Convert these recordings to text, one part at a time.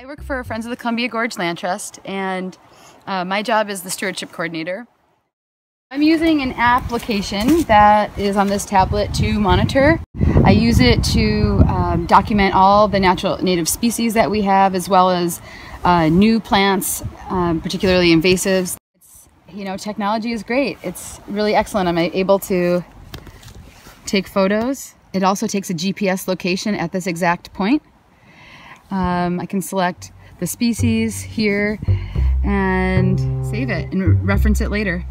I work for Friends of the Columbia Gorge Land Trust, and my job is the Stewardship Coordinator. I'm using an application that is on this tablet to monitor. I use it to document all the natural native species that we have, as well as new plants, particularly invasives. Technology is great. It's really excellent. I'm able to take photos. It also takes a GPS location at this exact point. I can select the species here and save it and reference it later.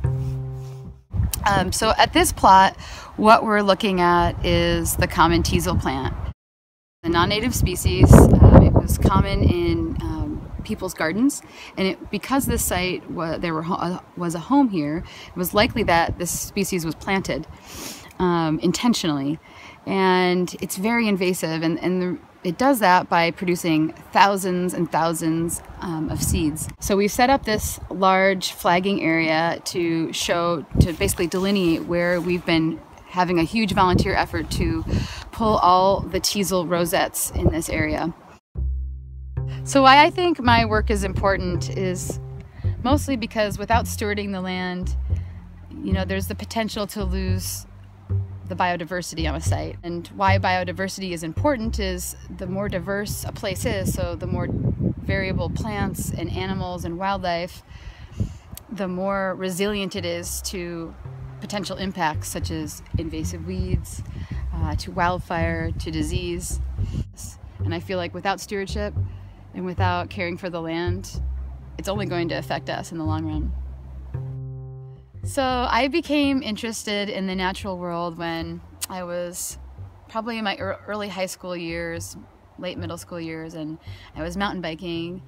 So at this plot, what we're looking at is the common Teasel plant. A non-native species. It was common in people's gardens, and because this site was a home here, it was likely that this species was planted intentionally, and it's very invasive, and it does that by producing thousands and thousands of seeds. So we've set up this large flagging area to basically delineate where we've been having a huge volunteer effort to pull all the Teasel rosettes in this area. So why I think my work is important is mostly because without stewarding the land, there's the potential to lose the biodiversity on a site. And why biodiversity is important is the more diverse a place is, so the more variable plants and animals and wildlife, the more resilient it is to potential impacts such as invasive weeds, to wildfire, to disease. And I feel like without stewardship and without caring for the land, it's only going to affect us in the long run. So I became interested in the natural world when I was probably in my early high school years, late middle school years, and I was mountain biking,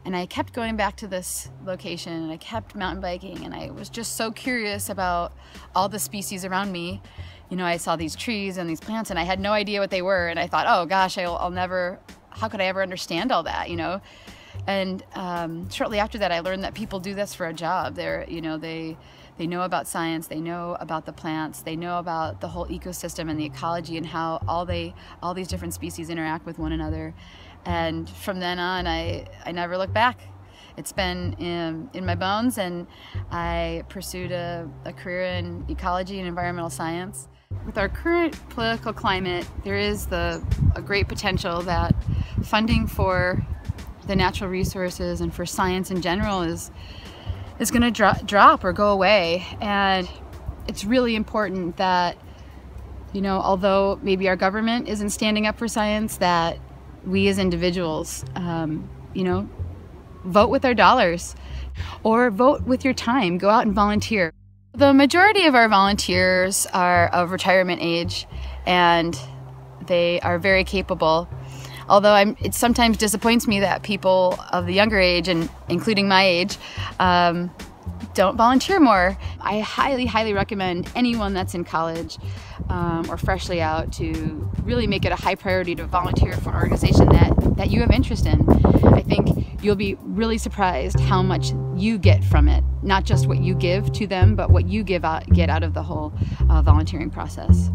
and I kept going back to this location, and I kept mountain biking, and I was just so curious about all the species around me. I saw these trees and these plants, and I had no idea what they were, and I thought, oh gosh, how could I ever understand all that, And shortly after that, I learned that people do this for a job. They know about science, they know about the plants, they know about the whole ecosystem and the ecology and how all these different species interact with one another. And from then on, I never looked back. It's been in my bones, and I pursued a career in ecology and environmental science. With our current political climate, there is a great potential that funding for the natural resources and for science in general is going to drop or go away. And it's really important that, although maybe our government isn't standing up for science, that we as individuals, vote with our dollars or vote with your time. Go out and volunteer. The majority of our volunteers are of retirement age, and they are very capable. Although it sometimes disappoints me that people of the younger age, and including my age, don't volunteer more. I highly, highly recommend anyone that's in college or freshly out to really make it a high priority to volunteer for an organization that you have interest in. I think you'll be really surprised how much you get from it. Not just what you give to them, but what you get out of the whole volunteering process.